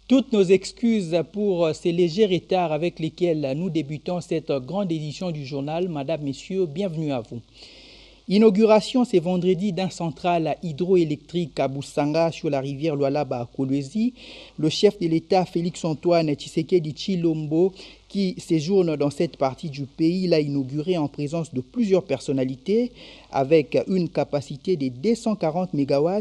Toutes nos excuses pour ces légers retards avec lesquels nous débutons cette grande édition du journal. Madame, Messieurs, bienvenue à vous. Inauguration ce vendredi d'un central hydroélectrique à Boussanga sur la rivière Lualaba à Kolwezi. Le chef de l'État Félix-Antoine Tshisekedi Tshilombo, qui séjourne dans cette partie du pays, l'a inauguré en présence de plusieurs personnalités avec une capacité de 240 MW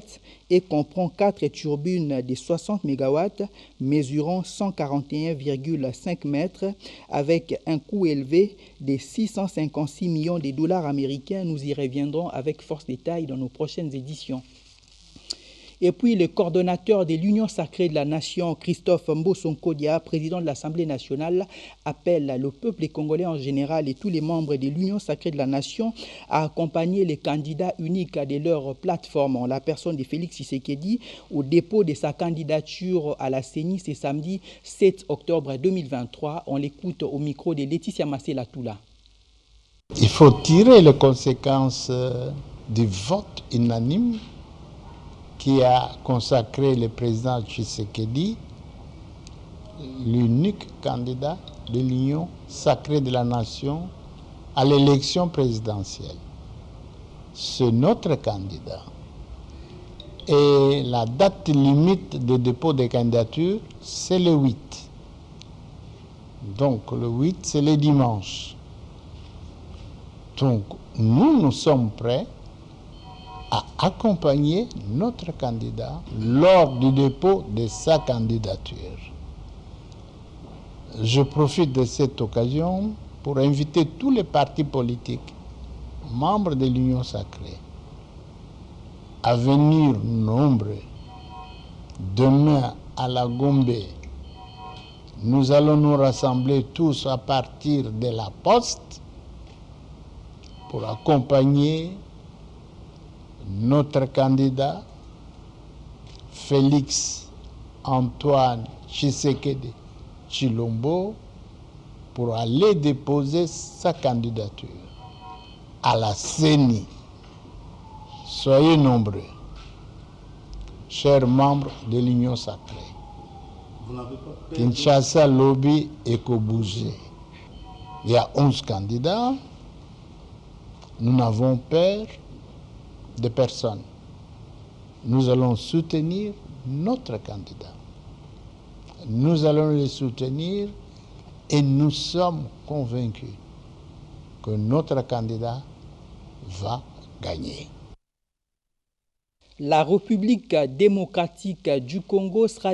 et comprend 4 turbines de 60 MW mesurant 141,5 mètres avec un coût élevé de 656 millions de dollars américains. Nous y reviendrons avec force détail dans nos prochaines éditions. Et puis le coordonnateur de l'Union sacrée de la Nation, Christophe Mbosso Kodia, président de l'Assemblée nationale, appelle le peuple congolais en général et tous les membres de l'Union sacrée de la Nation à accompagner les candidats uniques de leur plateforme, en la personne de Félix Tshisekedi, au dépôt de sa candidature à la CENI ce samedi 7 octobre 2023. On l'écoute au micro de Laetitia Masséla-Toula. Il faut tirer les conséquences du vote unanime qui a consacré le président Tshisekedi, l'unique candidat de l'Union sacrée de la Nation, à l'élection présidentielle. C'est notre candidat. Et la date limite de dépôt des candidatures, c'est le 8. Donc le 8, c'est le dimanche. Donc nous sommes prêts à accompagner notre candidat lors du dépôt de sa candidature. Je profite de cette occasion pour inviter tous les partis politiques, membres de l'Union sacrée, à venir nombreux. Demain à la Gombe, nous allons nous rassembler tous à partir de la poste pour accompagner notre candidat Félix-Antoine Tshisekedi Tshilombo pour aller déposer sa candidature à la CENI. Soyez nombreux, chers membres de l'Union sacrée. Kinshasa Lobby et Kobougé. Il y a 11 candidats. Nous n'avons peur de personnes. Nous allons soutenir notre candidat. Nous allons le soutenir et nous sommes convaincus que notre candidat va gagner. La République démocratique du Congo sera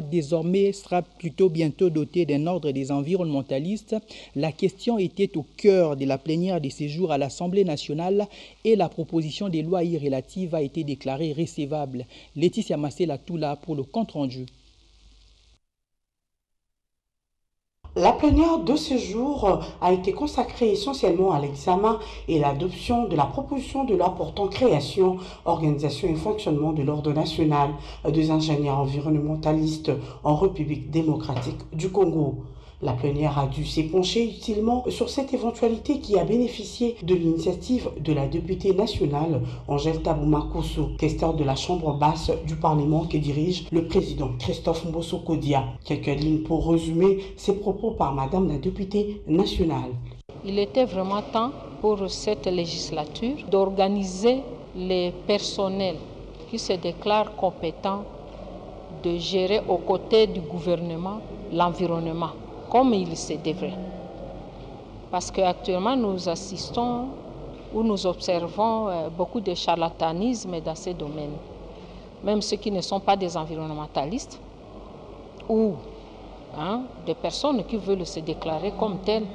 plutôt bientôt dotée d'un ordre des environnementalistes. La question était au cœur de la plénière de séjour à l'Assemblée nationale et la proposition de loi y relative a été déclarée recevable. Laetitia Masséla-Toula pour le compte-rendu. La plénière de ce jour a été consacrée essentiellement à l'examen et l'adoption de la proposition de loi portant création, organisation et fonctionnement de l'ordre national des ingénieurs environnementalistes en République démocratique du Congo. La plénière a dû s'épancher utilement sur cette éventualité qui a bénéficié de l'initiative de la députée nationale Angèle Tabouma-Kosso, questeur de la Chambre basse du Parlement que dirige le président Christophe Mbosso Kodia. Quelques lignes pour résumer ses propos par Madame la députée nationale. Il était vraiment temps pour cette législature d'organiser les personnels qui se déclarent compétents de gérer aux côtés du gouvernement l'environnement, comme il se devrait. Parce qu'actuellement, nous assistons ou nous observons beaucoup de charlatanisme dans ces domaines. Même ceux qui ne sont pas des environnementalistes ou des personnes qui veulent se déclarer comme telles,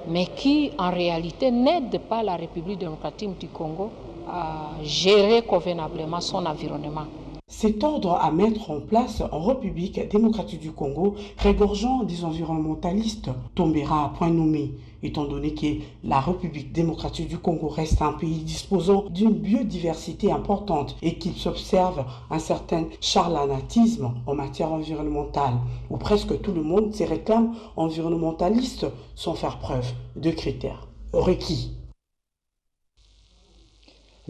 mais qui en réalité n'aident pas la République démocratique du Congo à gérer convenablement son environnement. Cet ordre à mettre en place en République démocratique du Congo, régorgeant des environnementalistes, tombera à point nommé, étant donné que la République démocratique du Congo reste un pays disposant d'une biodiversité importante et qu'il s'observe un certain charlatanisme en matière environnementale, où presque tout le monde se réclame environnementaliste sans faire preuve de critères requis.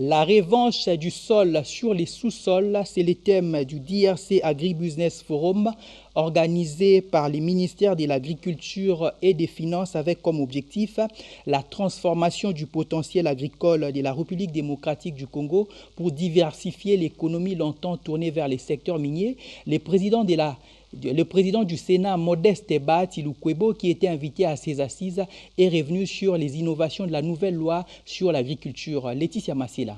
La revanche du sol sur les sous-sols, c'est le thème du DRC Agribusiness Forum organisé par les ministères de l'Agriculture et des Finances avec comme objectif la transformation du potentiel agricole de la République démocratique du Congo pour diversifier l'économie longtemps tournée vers les secteurs miniers. Le président du Sénat, Modeste Baati-Lukwebo, qui était invité à ces assises, est revenu sur les innovations de la nouvelle loi sur l'agriculture. Laetitia Massila.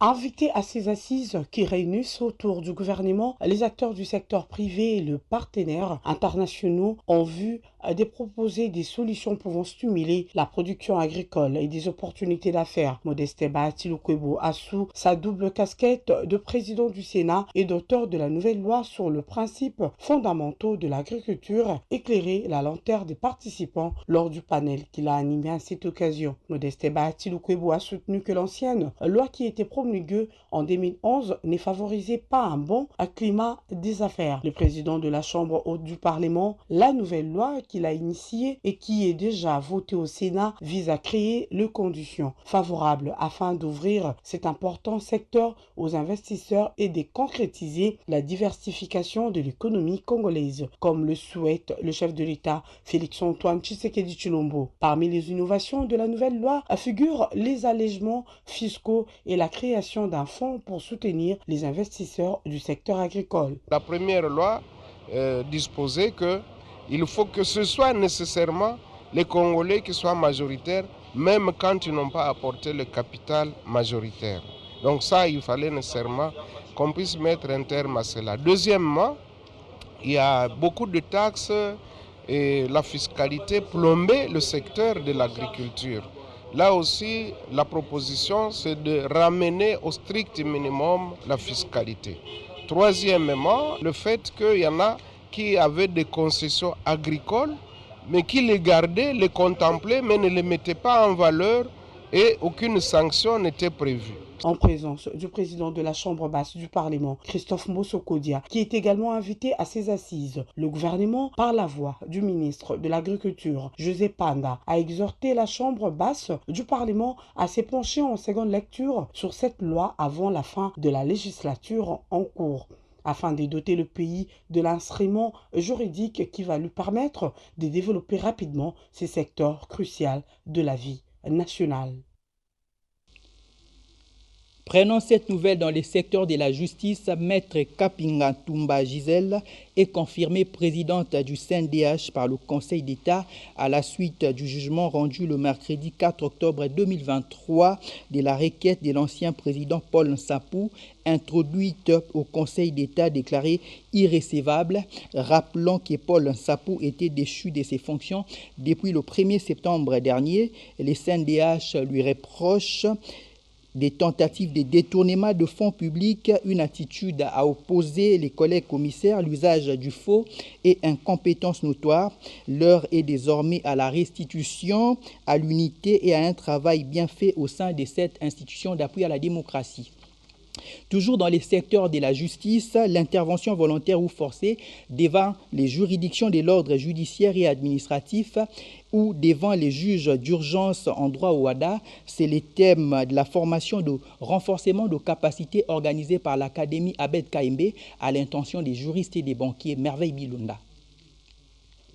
Invités à ces assises qui réunissent autour du gouvernement les acteurs du secteur privé et les partenaires internationaux en vue de proposer des solutions pouvant stimuler la production agricole et des opportunités d'affaires. Modeste Baati-Lukwebo assume sa double casquette de président du Sénat et d'auteur de la nouvelle loi sur le principe fondamentaux de l'agriculture, éclairer la lanterne des participants lors du panel qu'il a animé à cette occasion. Modeste Baati-Lukwebo a soutenu que l'ancienne loi qui était promulguée en 2011 ne favorisait pas un bon climat des affaires. Le président de la Chambre haute du Parlement, la nouvelle loi qu'il a initiée et qui est déjà votée au Sénat vise à créer les conditions favorables afin d'ouvrir cet important secteur aux investisseurs et de concrétiser la diversification de l'économie congolaise, comme le souhaite le chef de l'État Félix-Antoine Tshisekedi Tshilombo. Parmi les innovations de la nouvelle loi figurent les allègements fiscaux et la création d'un fonds pour soutenir les investisseurs du secteur agricole. La première loi disposait qu'il faut que ce soit nécessairement les Congolais qui soient majoritaires, même quand ils n'ont pas apporté le capital majoritaire. Donc ça, il fallait nécessairement qu'on puisse mettre un terme à cela. Deuxièmement, il y a beaucoup de taxes et la fiscalité plombait le secteur de l'agriculture. Là aussi, la proposition, c'est de ramener au strict minimum la fiscalité. Troisièmement, le fait qu'il y en a qui avaient des concessions agricoles, mais qui les gardaient, les contemplaient, mais ne les mettaient pas en valeur et aucune sanction n'était prévue. En présence du président de la Chambre basse du Parlement, Christophe Mosokodia, qui est également invité à ces assises. Le gouvernement, par la voix du ministre de l'Agriculture, José Panda, a exhorté la Chambre basse du Parlement à se pencher en seconde lecture sur cette loi avant la fin de la législature en cours, afin de doter le pays de l'instrument juridique qui va lui permettre de développer rapidement ces secteurs cruciaux de la vie nationale. Prenons cette nouvelle dans les secteurs de la justice. Maître Kapinga Tumba Gisèle est confirmée présidente du CNDH par le Conseil d'État à la suite du jugement rendu le mercredi 4 octobre 2023 de la requête de l'ancien président Paul Nsapou, introduite au Conseil d'État déclarée irrécevable. Rappelons que Paul Nsapou était déchu de ses fonctions depuis le 1er septembre dernier. Les CNDH lui reprochent des tentatives de détournement de fonds publics, une attitude à opposer les collègues commissaires, l'usage du faux et incompétence notoire. L'heure est désormais à la restitution, à l'unité et à un travail bien fait au sein de cette institution d'appui à la démocratie. Toujours dans les secteurs de la justice, l'intervention volontaire ou forcée devant les juridictions de l'ordre judiciaire et administratif ou devant les juges d'urgence en droit OADA, c'est le thème de la formation de renforcement de capacités organisée par l'Académie Abed Kaimbe à l'intention des juristes et des banquiers. Merveille Bilunda.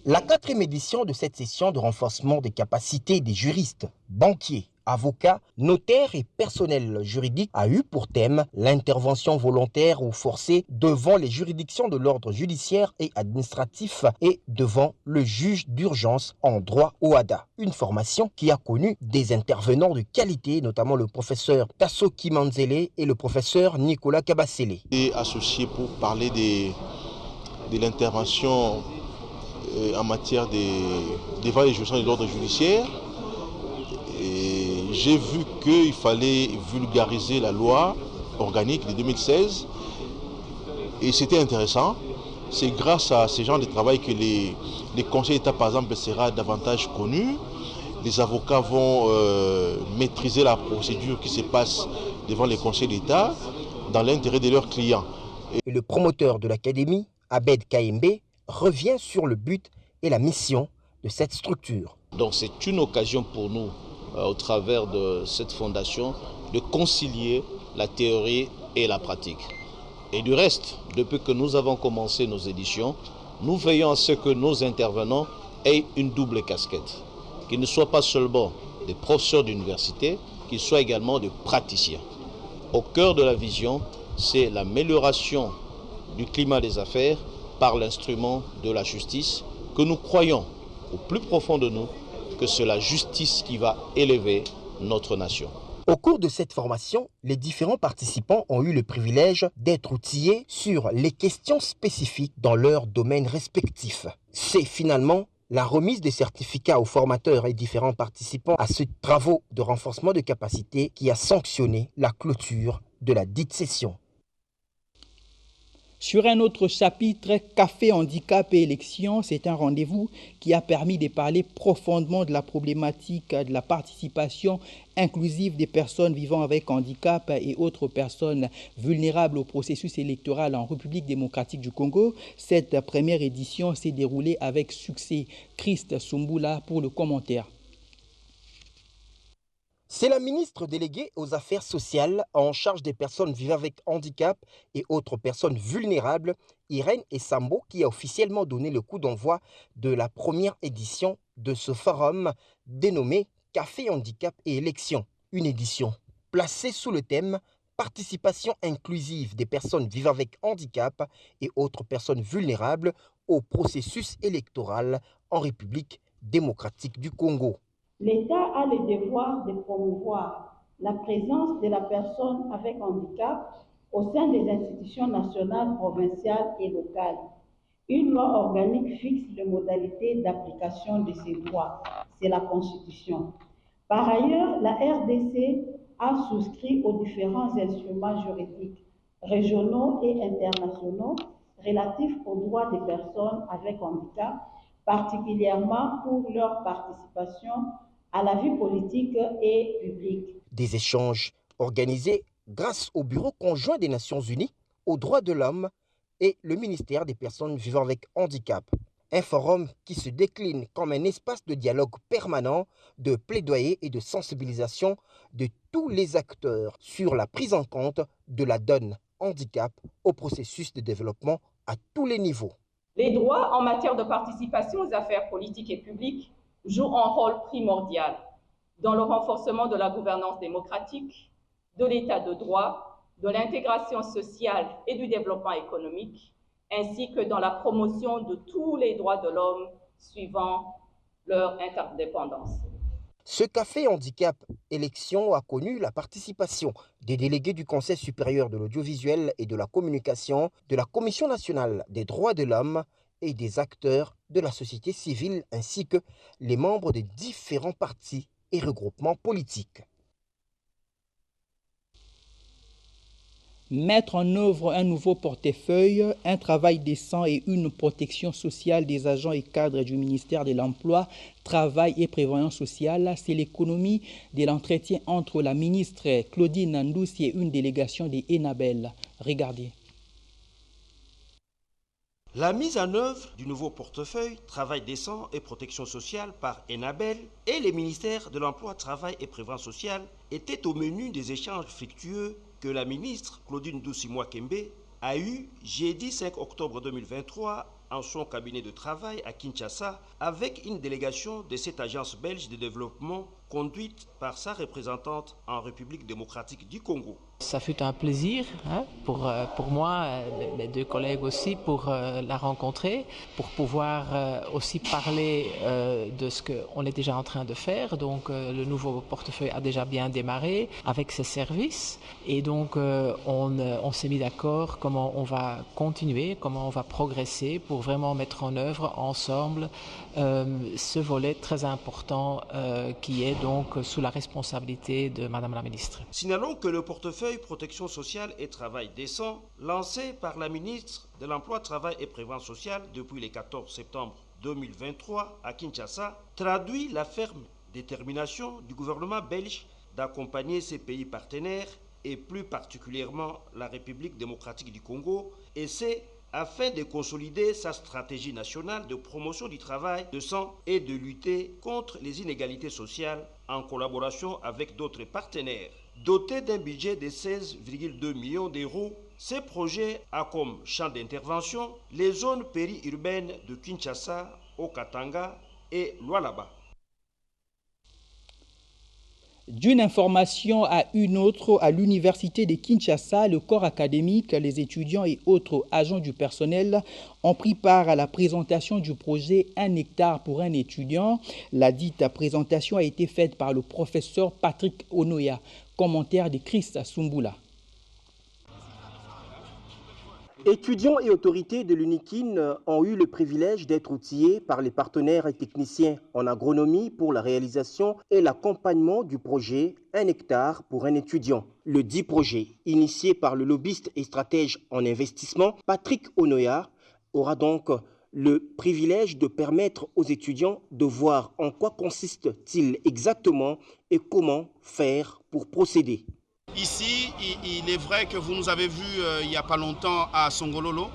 La 4e édition de cette session de renforcement des capacités des juristes, banquiers, avocats, notaires et personnel juridique a eu pour thème l'intervention volontaire ou forcée devant les juridictions de l'ordre judiciaire et administratif et devant le juge d'urgence en droit OADA. Une formation qui a connu des intervenants de qualité, notamment le professeur Tassoki Manzele et le professeur Nicolas Kabasele. Et associé pour parler de l'intervention en matière devant les juridictions de l'ordre judiciaire. J'ai vu qu'il fallait vulgariser la loi organique de 2016 et c'était intéressant. C'est grâce à ce genre de travail que les conseils d'État, par exemple, sera davantage connus. Les avocats vont maîtriser la procédure qui se passe devant les conseils d'État dans l'intérêt de leurs clients. Et le promoteur de l'académie, Abed Kaimbe, revient sur le but et la mission de cette structure. Donc c'est une occasion pour nous au travers de cette fondation, de concilier la théorie et la pratique. Et du reste, depuis que nous avons commencé nos éditions, nous veillons à ce que nos intervenants aient une double casquette, qu'ils ne soient pas seulement des professeurs d'université, qu'ils soient également des praticiens. Au cœur de la vision, c'est l'amélioration du climat des affaires par l'instrument de la justice, que nous croyons au plus profond de nous que c'est la justice qui va élever notre nation. Au cours de cette formation, les différents participants ont eu le privilège d'être outillés sur les questions spécifiques dans leurs domaines respectifs. C'est finalement la remise des certificats aux formateurs et différents participants à ces travaux de renforcement de capacité qui a sanctionné la clôture de la dite session. Sur un autre chapitre, Café, handicap et élections, c'est un rendez-vous qui a permis de parler profondément de la problématique de la participation inclusive des personnes vivant avec handicap et autres personnes vulnérables au processus électoral en République démocratique du Congo. Cette première édition s'est déroulée avec succès. Christ Sumbula pour le commentaire. C'est la ministre déléguée aux Affaires sociales en charge des personnes vivant avec handicap et autres personnes vulnérables, Irène Essambo, qui a officiellement donné le coup d'envoi de la première édition de ce forum dénommé Café, handicap et élections. Une édition placée sous le thème « Participation inclusive des personnes vivant avec handicap et autres personnes vulnérables au processus électoral en République démocratique du Congo ». L'État a le devoir de promouvoir la présence de la personne avec handicap au sein des institutions nationales, provinciales et locales. Une loi organique fixe les modalités d'application de ces droits. C'est la Constitution. Par ailleurs, la RDC a souscrit aux différents instruments juridiques régionaux et internationaux relatifs aux droits des personnes avec handicap, particulièrement pour leur participation à la vie politique et publique. Des échanges organisés grâce au Bureau conjoint des Nations Unies aux droits de l'homme et le ministère des Personnes vivant avec handicap. Un forum qui se décline comme un espace de dialogue permanent, de plaidoyer et de sensibilisation de tous les acteurs sur la prise en compte de la donne handicap au processus de développement à tous les niveaux. Les droits en matière de participation aux affaires politiques et publiques jouent un rôle primordial dans le renforcement de la gouvernance démocratique, de l'état de droit, de l'intégration sociale et du développement économique, ainsi que dans la promotion de tous les droits de l'homme suivant leur interdépendance. Ce café handicap élection a connu la participation des délégués du Conseil supérieur de l'audiovisuel et de la communication, de la Commission nationale des droits de l'homme et des acteurs de la société civile ainsi que les membres des différents partis et regroupements politiques. Mettre en œuvre un nouveau portefeuille, un travail décent et une protection sociale des agents et cadres du ministère de l'Emploi, Travail et Prévoyance sociale, c'est l'économie de l'entretien entre la ministre Claudine Ndoussi et une délégation des Enabel. Regardez. La mise en œuvre du nouveau portefeuille Travail décent et protection sociale par Enabel et les ministères de l'Emploi, Travail et Prévoyance sociale était au menu des échanges fructueux que la ministre Claudine Ndoussi Mwakembe a eu jeudi 5 octobre 2023 en son cabinet de travail à Kinshasa avec une délégation de cette agence belge de développement conduite par sa représentante en République démocratique du Congo. Ça fut un plaisir pour moi, mes deux collègues aussi, pour la rencontrer, pour pouvoir aussi parler de ce qu'on est déjà en train de faire. Donc le nouveau portefeuille a déjà bien démarré avec ses services et donc on s'est mis d'accord comment on va continuer, comment on va progresser pour vraiment mettre en œuvre ensemble ce volet très important qui est donc sous la responsabilité de Madame la Ministre. Signalons que le portefeuille Protection sociale et travail décent, lancé par la ministre de l'Emploi, Travail et Prévoyance sociale depuis le 14 septembre 2023 à Kinshasa, traduit la ferme détermination du gouvernement belge d'accompagner ses pays partenaires et plus particulièrement la République démocratique du Congo et ses afin de consolider sa stratégie nationale de promotion du travail décent et de lutter contre les inégalités sociales en collaboration avec d'autres partenaires. Doté d'un budget de 16,2 millions d'euros, ce projet a comme champ d'intervention les zones périurbaines de Kinshasa, Okatanga et Lualaba. D'une information à une autre, à l'université de Kinshasa, le corps académique, les étudiants et autres agents du personnel ont pris part à la présentation du projet 1 hectare pour un étudiant. La dite présentation a été faite par le professeur Patrick Onoya. Commentaire de Chris Sumbula. Étudiants et autorités de l'UNIKIN ont eu le privilège d'être outillés par les partenaires et techniciens en agronomie pour la réalisation et l'accompagnement du projet 1 hectare pour un étudiant. Le dit projet, initié par le lobbyiste et stratège en investissement Patrick Onoya, aura donc le privilège de permettre aux étudiants de voir en quoi consiste-t-il exactement et comment faire pour procéder. Ici, il est vrai que vous nous avez vus il n'y a pas longtemps à Songololo,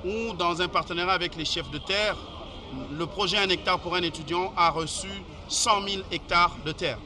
où dans un partenariat avec les chefs de terre, le projet 1 hectare pour un étudiant a reçu 100 000 hectares de terre.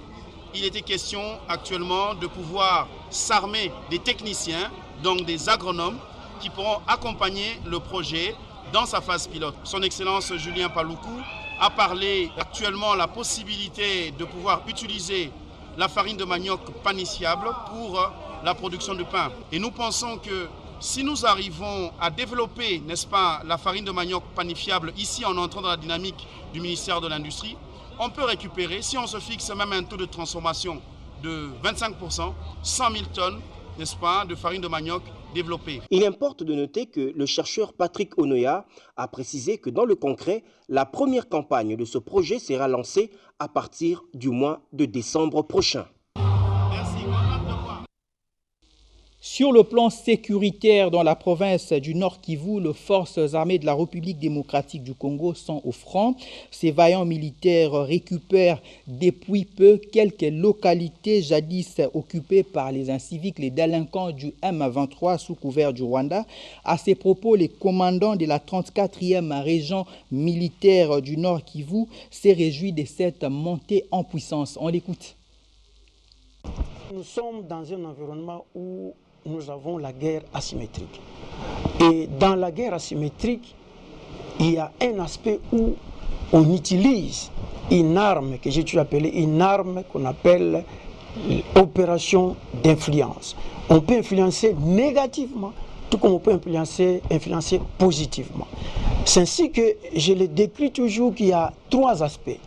Il était question actuellement de pouvoir s'armer des techniciens, donc des agronomes, qui pourront accompagner le projet dans sa phase pilote. Son Excellence Julien Paloukou a parlé actuellement de la possibilité de pouvoir utiliser la farine de manioc panifiable pour la production de pain. Et nous pensons que si nous arrivons à développer, n'est-ce pas, la farine de manioc panifiable ici en entrant dans la dynamique du ministère de l'Industrie, on peut récupérer, si on se fixe même un taux de transformation de 25%, 100 000 tonnes, n'est-ce pas, de farine de manioc développée. Il importe de noter que le chercheur Patrick Onoya a précisé que dans le concret, la première campagne de ce projet sera lancée à partir du mois de décembre prochain. Sur le plan sécuritaire, dans la province du Nord Kivu, les forces armées de la République démocratique du Congo sont au front. Ces vaillants militaires récupèrent depuis peu quelques localités jadis occupées par les inciviques, les délinquants du M23 sous couvert du Rwanda. À ces propos, les commandants de la 34e région militaire du Nord Kivu s'est réjoui de cette montée en puissance. On l'écoute. Nous sommes dans un environnement où nous avons la guerre asymétrique. Et dans la guerre asymétrique, il y a un aspect où on utilise une arme que j'ai toujours appelée une arme qu'on appelle opération d'influence. On peut influencer négativement, tout comme on peut influencer positivement. C'est ainsi que je le décris toujours qu'il y a trois aspects.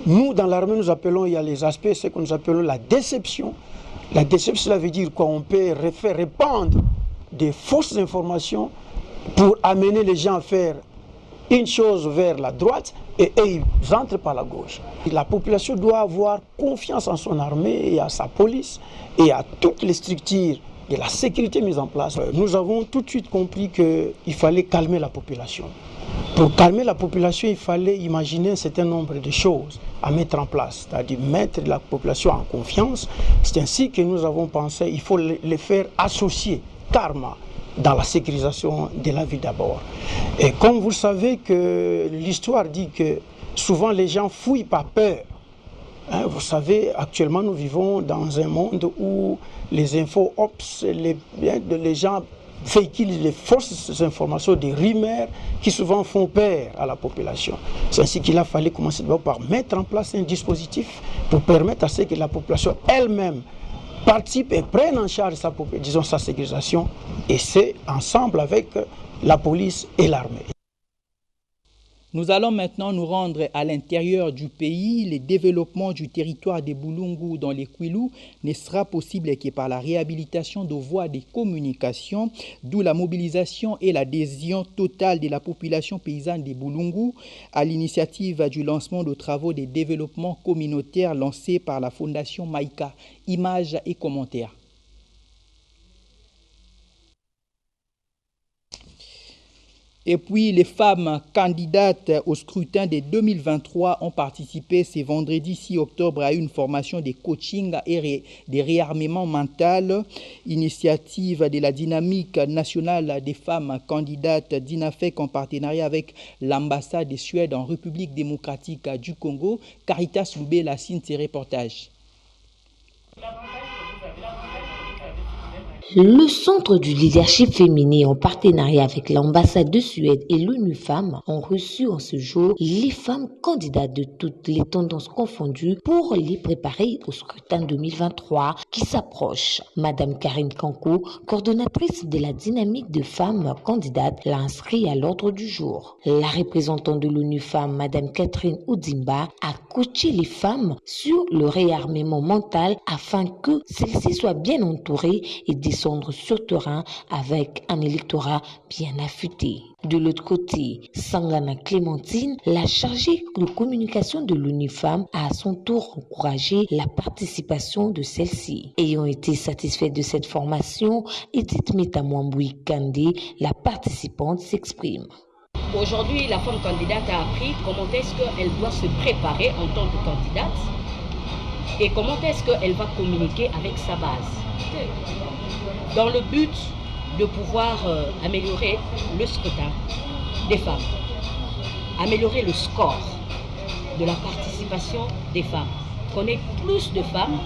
Nous, dans l'armée, nous appelons, il y a les aspects, ce que nous appelons la déception. La déception, cela veut dire qu'on peut faire répandre des fausses informations pour amener les gens à faire une chose vers la droite et ils entrent par la gauche. Et la population doit avoir confiance en son armée et à sa police et à toutes les structures de la sécurité mises en place. Nous avons tout de suite compris qu'il fallait calmer la population. Pour calmer la population, il fallait imaginer un certain nombre de choses à mettre en place, c'est-à-dire mettre la population en confiance. C'est ainsi que nous avons pensé qu'il faut les faire associer carrément dans la sécurisation de la vie d'abord. Et comme vous savez que l'histoire dit que souvent les gens fuient par peur. Vous savez, actuellement nous vivons dans un monde où les infos ops, les gens véhiculent les fausses informations, des rumeurs qui souvent font peur à la population. C'est ainsi qu'il a fallu commencer par mettre en place un dispositif pour permettre à ce que la population elle-même participe et prenne en charge sa sécurisation, et c'est ensemble avec la police et l'armée. Nous allons maintenant nous rendre à l'intérieur du pays. Le développement du territoire des Bulungu dans les Kwilu ne sera possible que par la réhabilitation de voies de communication, d'où la mobilisation et l'adhésion totale de la population paysanne des Bulungu à l'initiative du lancement de travaux de développement communautaire lancés par la Fondation Maïka. Images et commentaires. Et puis, les femmes candidates au scrutin de 2023 ont participé ce vendredi 6 octobre à une formation de coaching et de réarmement mental, initiative de la dynamique nationale des femmes candidates d'INAFEC en partenariat avec l'ambassade de Suède en République démocratique du Congo. Caritas Loubela signe ses reportages. Le Centre du leadership féminin en partenariat avec l'ambassade de Suède et l'ONU Femmes ont reçu en ce jour les femmes candidates de toutes les tendances confondues pour les préparer au scrutin 2023 qui s'approche. Madame Karine Kanko, coordonnatrice de la dynamique de femmes candidates, l'a inscrit à l'ordre du jour. La représentante de l'ONU Femmes, Madame Catherine Oudimba, a coaché les femmes sur le réarmement mental afin que celles-ci soient bien entourées et descendre sur terrain avec un électorat bien affûté. De l'autre côté, Sangana Clémentine, la chargée de communication de l'ONU Femmes, a à son tour encouragé la participation de celle-ci. Ayant été satisfaite de cette formation, Edith Metamwamboui Kandé, la participante, s'exprime. Aujourd'hui, la femme candidate a appris comment est-ce qu'elle doit se préparer en tant que candidate et comment est-ce qu'elle va communiquer avec sa base. Dans le but de pouvoir améliorer le scrutin des femmes, améliorer le score de la participation des femmes, qu'on ait plus de femmes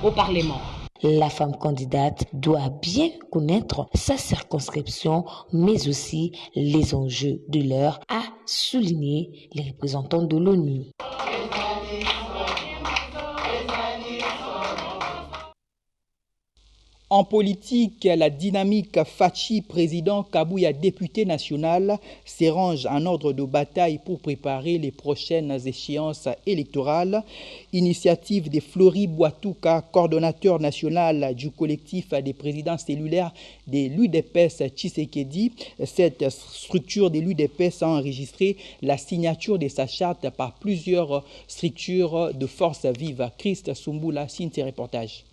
au Parlement. La femme candidate doit bien connaître sa circonscription, mais aussi les enjeux de l'heure, a souligné les représentants de l'ONU. En politique, la dynamique Fachi, président, Kabouya, député national, s'arrange en ordre de bataille pour préparer les prochaines échéances électorales. Initiative de Flori Boitouka, coordonnateur national du collectif des présidents cellulaires de l'UDPS Tshisekedi. Cette structure de l'UDPS a enregistré la signature de sa charte par plusieurs structures de forces vives. Christ Sumbula signe ses reportages.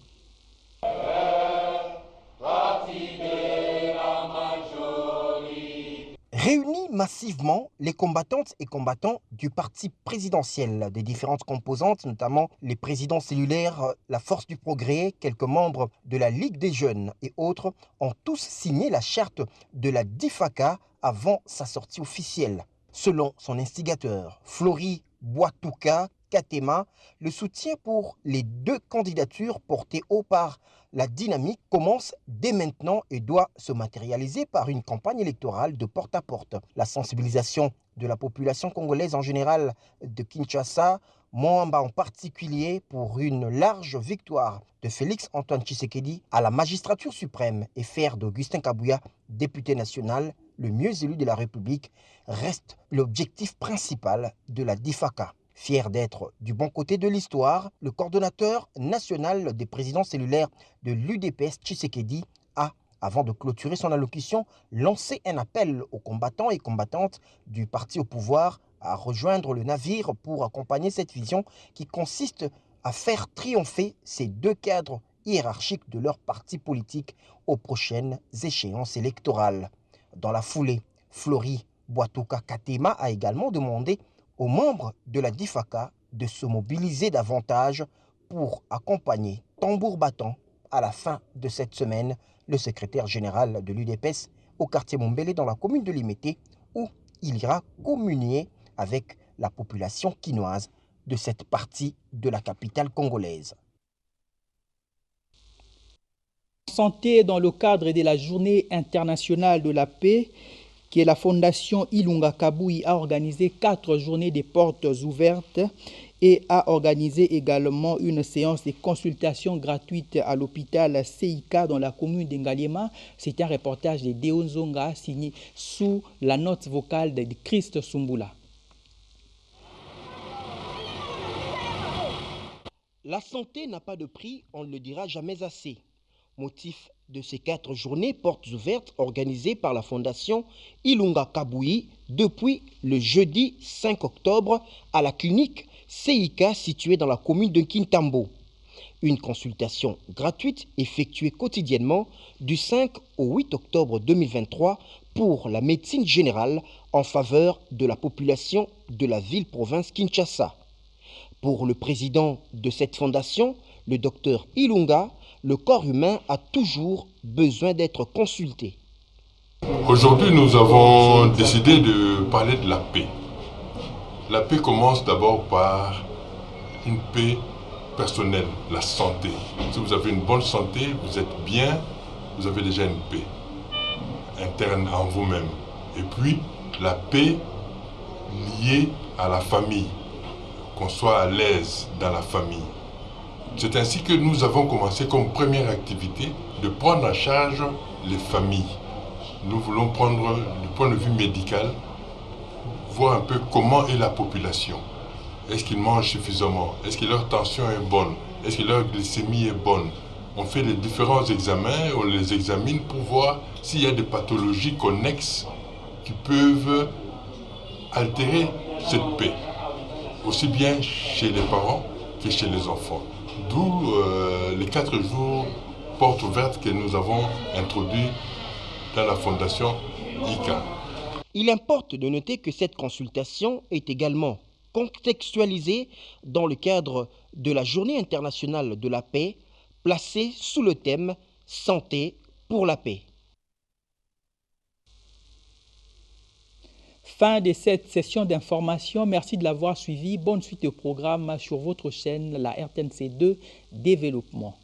Réunis massivement, les combattantes et combattants du parti présidentiel, des différentes composantes, notamment les présidents cellulaires, la Force du Progrès, quelques membres de la Ligue des Jeunes et autres, ont tous signé la charte de la DIFACA avant sa sortie officielle. Selon son instigateur, Flori Boitouka Katema, le soutien pour les deux candidatures portées haut par la dynamique commence dès maintenant et doit se matérialiser par une campagne électorale de porte-à-porte. La sensibilisation de la population congolaise en général, de Kinshasa, Moamba en particulier, pour une large victoire de Félix Antoine Tshisekedi à la magistrature suprême et faire d'Augustin Kabouya député national, le mieux élu de la République, reste l'objectif principal de la DIFACA. Fier d'être du bon côté de l'histoire, le coordonnateur national des présidents cellulaires de l'UDPS Tshisekedi a, avant de clôturer son allocution, lancé un appel aux combattants et combattantes du parti au pouvoir à rejoindre le navire pour accompagner cette vision qui consiste à faire triompher ces deux cadres hiérarchiques de leur parti politique aux prochaines échéances électorales. Dans la foulée, Flori Boitouka Katema a également demandé aux membres de la DIFACA de se mobiliser davantage pour accompagner tambour battant à la fin de cette semaine le secrétaire général de l'UDPS au quartier Mombele dans la commune de Limete où il ira communier avec la population quinoise de cette partie de la capitale congolaise. Santé dans le cadre de la Journée internationale de la paix, que la Fondation Ilunga Kabouyi a organisé 4 journées de portes ouvertes et a organisé également une séance de consultation gratuite à l'hôpital CIK dans la commune d'Engaliema. C'est un reportage de Deo Nzonga signé sous la note vocale de Christ Sumbula. La santé n'a pas de prix, on ne le dira jamais assez. Motif de ces 4 journées portes ouvertes organisées par la Fondation Ilunga Kabouyi depuis le jeudi 5 octobre à la clinique CIK située dans la commune de Kintambo. Une consultation gratuite effectuée quotidiennement du 5 au 8 octobre 2023 pour la médecine générale en faveur de la population de la ville-province Kinshasa. Pour le président de cette fondation, le docteur Ilunga, le corps humain a toujours besoin d'être consulté. Aujourd'hui, nous avons décidé de parler de la paix. La paix commence d'abord par une paix personnelle, la santé. Si vous avez une bonne santé, vous êtes bien, vous avez déjà une paix interne en vous-même. Et puis, la paix liée à la famille, qu'on soit à l'aise dans la famille. C'est ainsi que nous avons commencé comme première activité de prendre en charge les familles. Nous voulons prendre du point de vue médical, voir un peu comment est la population. Est-ce qu'ils mangent suffisamment? Est-ce que leur tension est bonne? Est-ce que leur glycémie est bonne? On fait les différents examens, on les examine pour voir s'il y a des pathologies connexes qui peuvent altérer cette paix, aussi bien chez les parents que chez les enfants. D'où les 4 jours portes ouvertes que nous avons introduits dans la fondation ICA. Il importe de noter que cette consultation est également contextualisée dans le cadre de la Journée internationale de la paix, placée sous le thème « Santé pour la paix ». Fin de cette session d'information. Merci de l'avoir suivi. Bonne suite au programme sur votre chaîne, la RTNC2 Développement.